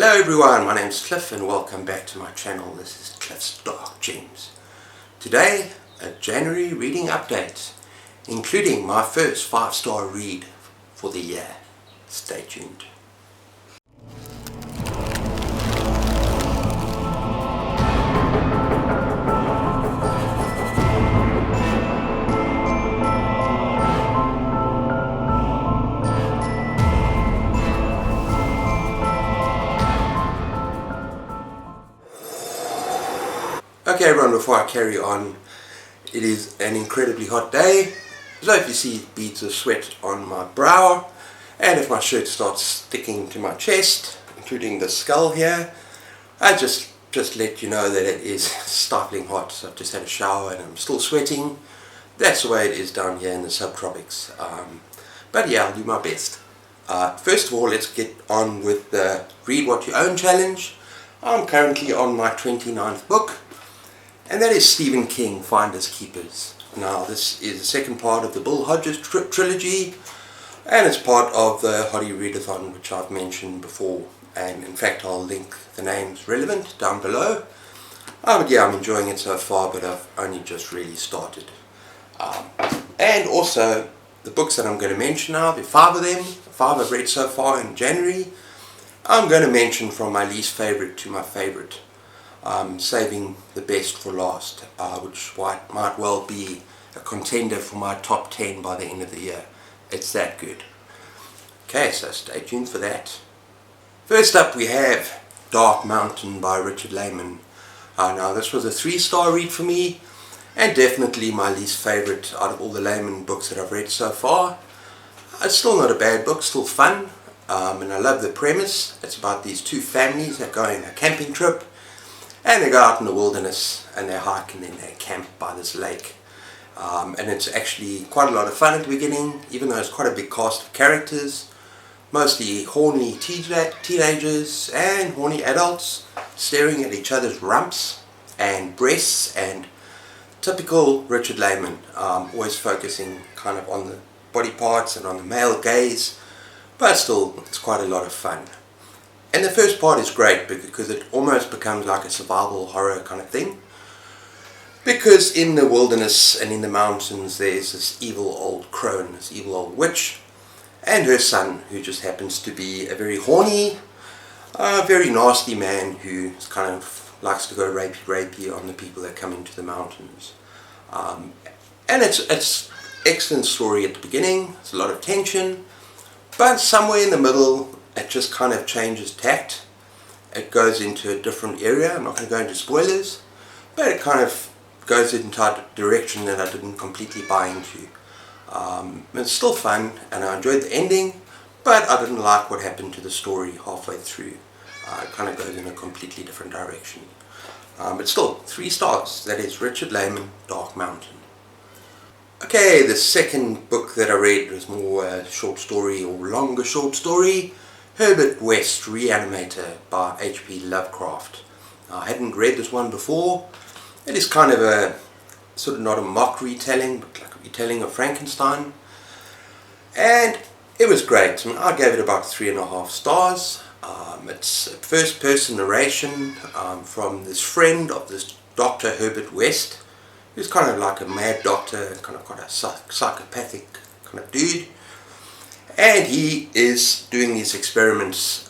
Hello everyone, my name is Cliff and welcome back to my channel. This is Cliff's Dark Gems. Today, a January reading update, including my first 5-star read for the year. Stay tuned. Okay everyone, before I carry on, it is an incredibly hot day, so if you see beads of sweat on my brow, and if my shirt starts sticking to my chest, including the skull here, I just let you know that it is stifling hot. So I've just had a shower and I'm still sweating. That's the way it is down here in the subtropics. But yeah, I'll do my best. First of all, let's get on with the Read What You Own challenge. I'm currently on my 29th book. And that is Stephen King, Finders Keepers. Now this is the second part of the Bill Hodges trilogy, and it's part of the Hoddy Readathon, which I've mentioned before, and in fact I'll link the names relevant down below. But yeah, I'm enjoying it so far, but I've only just really started. And also, the books that I'm going to mention now, there are 5 of them, 5 I've read so far in January. I'm going to mention from my least favourite to my favourite. Saving the best for last, which might well be a contender for my top 10 by the end of the year. It's that good. Okay, so stay tuned for that. First up we have Dark Mountain by Richard Laymon. Now this was a 3-star read for me, and definitely my least favourite out of all the Laymon books that I've read so far. It's still not a bad book, still fun, and I love the premise. It's about these 2 families that go on a camping trip. And they go out in the wilderness and they hike and then they camp by this lake. And it's actually quite a lot of fun at the beginning, even though it's quite a big cast of characters. Mostly horny teenagers and horny adults staring at each other's rumps and breasts, and typical Richard Laymon, always focusing kind of on the body parts and on the male gaze. But still, it's quite a lot of fun. And the first part is great because it almost becomes like a survival horror kind of thing. Because in the wilderness and in the mountains there's this evil old crone, this evil old witch, and her son, who just happens to be a very horny, very nasty man who kind of likes to go rapey on the people that come into the mountains. And it's excellent story at the beginning. There's a lot of tension, but somewhere in the middle it just kind of changes tact. It goes into a different area. I'm not going to go into spoilers, but it kind of goes into a direction that I didn't completely buy into. It's still fun and I enjoyed the ending, but I didn't like what happened to the story halfway through. It kind of goes in a completely different direction. But still, 3 stars. That is Richard Laymon, Dark Mountain. Okay, the second book that I read was more a short story or longer short story. Herbert West, Reanimator by H.P. Lovecraft. I hadn't read this one before. It is kind of a, sort of not a mock retelling, but like a retelling of Frankenstein. And it was great. I gave it about 3.5 stars. It's a first person narration from this friend of this Dr. Herbert West, who's kind of like a mad doctor, kind of got a psychopathic kind of dude. And he is doing these experiments,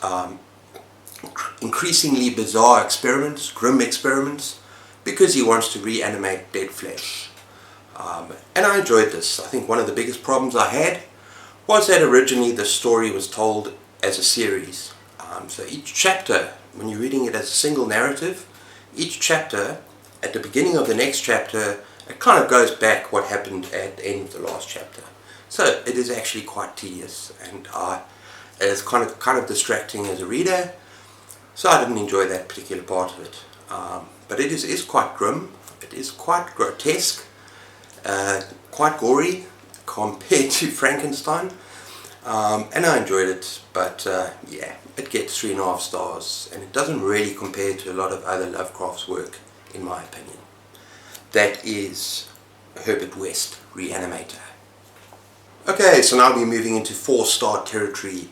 increasingly bizarre experiments, grim experiments, because he wants to reanimate dead flesh. And I enjoyed this. I think one of the biggest problems I had was that originally the story was told as a series. So each chapter, when you're reading it as a single narrative, each chapter, at the beginning of the next chapter, it kind of goes back what happened at the end of the last chapter. So it is actually quite tedious, and it's kind of distracting as a reader. So I didn't enjoy that particular part of it. But it is quite grim. It is quite grotesque, quite gory compared to Frankenstein. And I enjoyed it. But yeah, it gets 3.5 stars, and it doesn't really compare to a lot of other Lovecraft's work, in my opinion. That is Herbert West, Reanimator. Okay, so now we're moving into 4-star territory,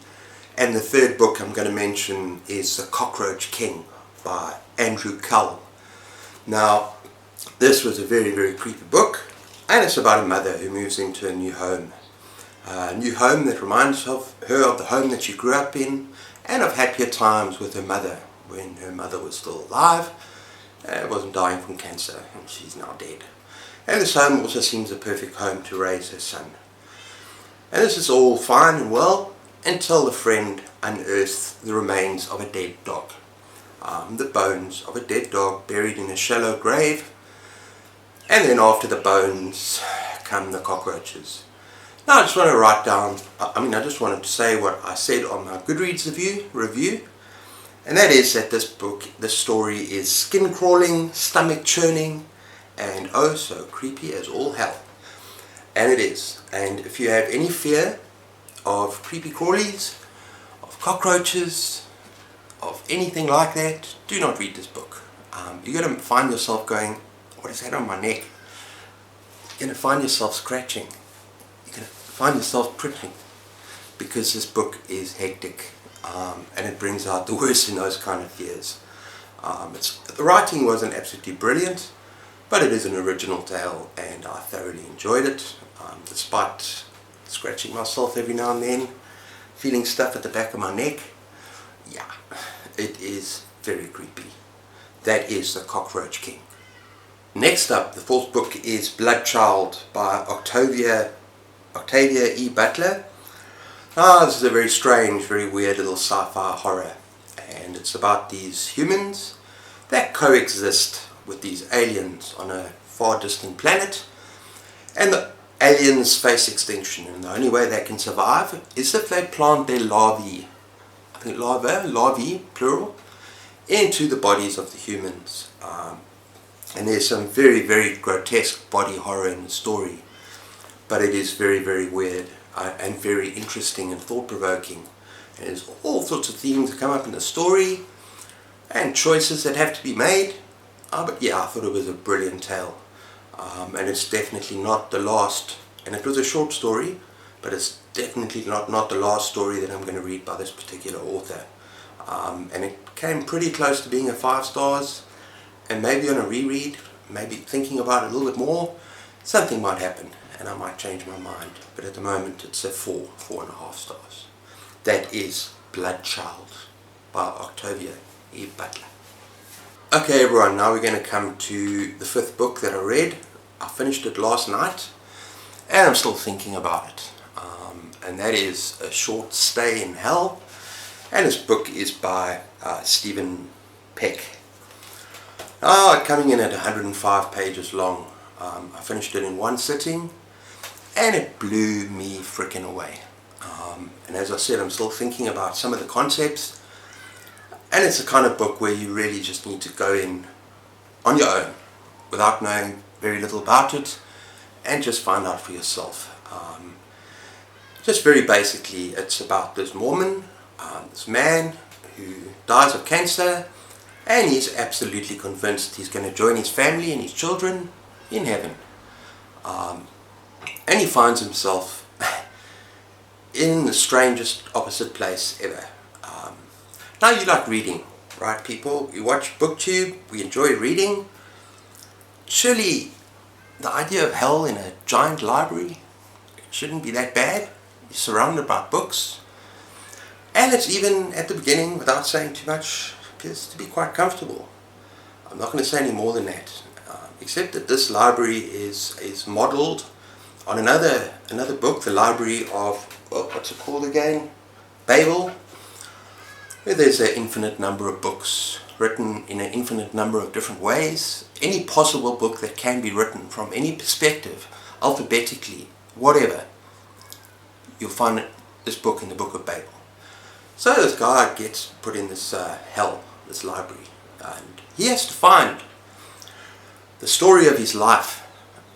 And the third book I'm going to mention is The Cockroach King by Andrew Cull. Now, this was a very, very creepy book, and it's about a mother who moves into a new home. A new home that reminds her of the home that she grew up in, and of happier times with her mother when her mother was still alive, wasn't dying from cancer, and she's now dead. And this home also seems a perfect home to raise her son. And this is all fine and well until a friend unearths the remains of a dead dog. The bones of a dead dog buried in a shallow grave, and then after the bones come the cockroaches. Now I just want to write down, I just wanted to say what I said on my Goodreads review, and that is that this story is skin crawling, stomach churning, and oh so creepy as all hell. And it is. And if you have any fear of creepy crawlies, of cockroaches, of anything like that, do not read this book. You're going to find yourself going, what is that on my neck? You're going to find yourself scratching. You're going to find yourself pricking, because this book is hectic, and it brings out the worst in those kind of fears. The writing wasn't absolutely brilliant, but it is an original tale, and I thoroughly enjoyed it, despite scratching myself every now and then, feeling stuff at the back of my neck. Yeah, it is very creepy. That is The Cockroach King. Next up, the fourth book is Bloodchild by Octavia E. Butler. This is a very strange, very weird little sci-fi horror, and it's about these humans that coexist with these aliens on a far distant planet, and the aliens face extinction, and the only way they can survive is if they plant their larvae, larvae plural, into the bodies of the humans. And there's some very, very grotesque body horror in the story, but it is very, very weird and very interesting and thought-provoking. And there's all sorts of themes that come up in the story and choices that have to be made. But yeah, I thought it was a brilliant tale, and it's definitely not the last, and it was a short story, but it's definitely not the last story that I'm going to read by this particular author. And it came pretty close to being a 5 stars, and maybe on a reread, maybe thinking about it a little bit more, something might happen and I might change my mind, but at the moment it's a 4.5 stars. That is Bloodchild by Octavia E. Butler. Okay everyone, now we're going to come to the 5th book that I read. I finished it last night and I'm still thinking about it, and that is A Short Stay in Hell, and this book is by Stephen Peck. Coming in at 105 pages long. I finished it in one sitting and it blew me frickin' away. And as I said, I'm still thinking about some of the concepts, and it's the kind of book where you really just need to go in on your own without knowing very little about it and just find out for yourself. Just very basically, it's about this Mormon, this man who dies of cancer, and he's absolutely convinced he's going to join his family and his children in heaven. And he finds himself in the strangest opposite place ever. Now you like reading, right people? You watch booktube, we enjoy reading. Surely the idea of hell in a giant library shouldn't be that bad. You're surrounded by books. And it's even at the beginning, without saying too much, appears to be quite comfortable. I'm not going to say any more than that, except that this library is modelled on another book, the library of, what's it called again? Babel, where there's an infinite number of books written in an infinite number of different ways. Any possible book that can be written from any perspective, alphabetically, whatever, you'll find this book in the Book of Babel. So this guy gets put in this hell, this library, and he has to find the story of his life.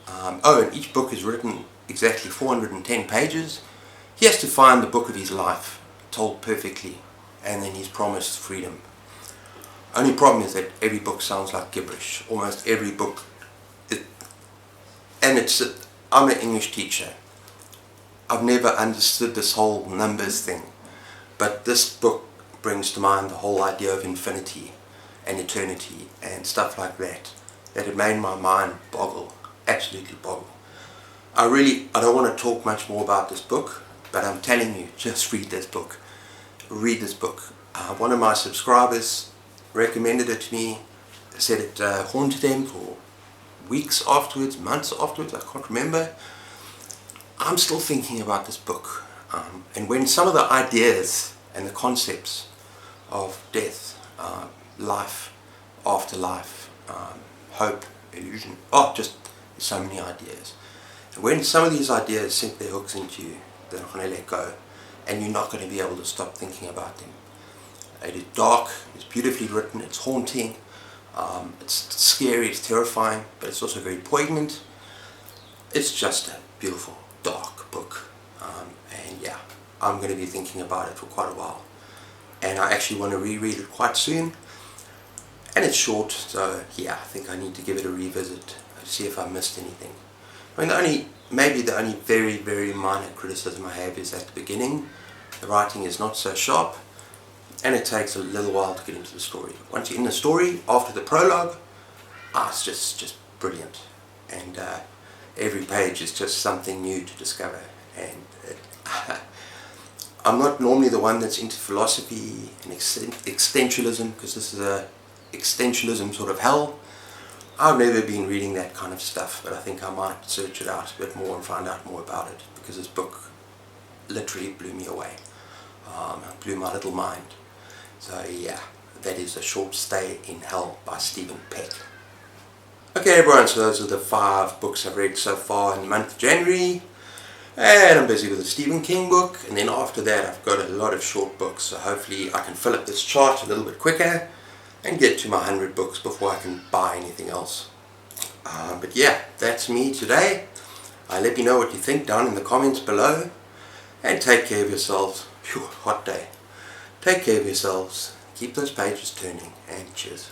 And each book is written exactly 410 pages. He has to find the book of his life, told perfectly, and then he's promised freedom. Only problem is that every book sounds like gibberish. Almost every book. I'm an English teacher. I've never understood this whole numbers thing. But this book brings to mind the whole idea of infinity and eternity and stuff like that, that it made my mind boggle, absolutely boggle. I don't want to talk much more about this book, but I'm telling you, just read this book. Read this book. One of my subscribers recommended it to me, said it haunted them for weeks afterwards, months afterwards, I can't remember. I'm still thinking about this book. And when some of the ideas and the concepts of death, life, afterlife, hope, illusion, just so many ideas. And when some of these ideas sink their hooks into you, they're not going to let go, and you're not going to be able to stop thinking about them. It is dark, it's beautifully written, it's haunting, it's scary, it's terrifying, but it's also very poignant. It's just a beautiful, dark book. And yeah, I'm going to be thinking about it for quite a while. And I actually want to reread it quite soon. And it's short, so yeah, I think I need to give it a revisit to see if I missed anything. I mean, maybe the only very, very minor criticism I have is at the beginning. The writing is not so sharp, and it takes a little while to get into the story. Once you're in the story, after the prologue, it's just brilliant. And every page is just something new to discover. And I'm not normally the one that's into philosophy and existentialism, because this is a existentialism sort of hell. I've never been reading that kind of stuff, but I think I might search it out a bit more and find out more about it, because this book literally blew me away. Blew my little mind. So yeah, that is A Short Stay in Hell by Stephen Peck. Okay everyone, so those are the 5 books I've read so far in the month of January. And I'm busy with a Stephen King book, and then after that I've got a lot of short books, so hopefully I can fill up this chart a little bit quicker and get to my 100 books before I can buy anything else. But yeah, that's me today. Let me know what you think down in the comments below, and take care of yourselves. Phew, hot day. Take care of yourselves, keep those pages turning, and cheers.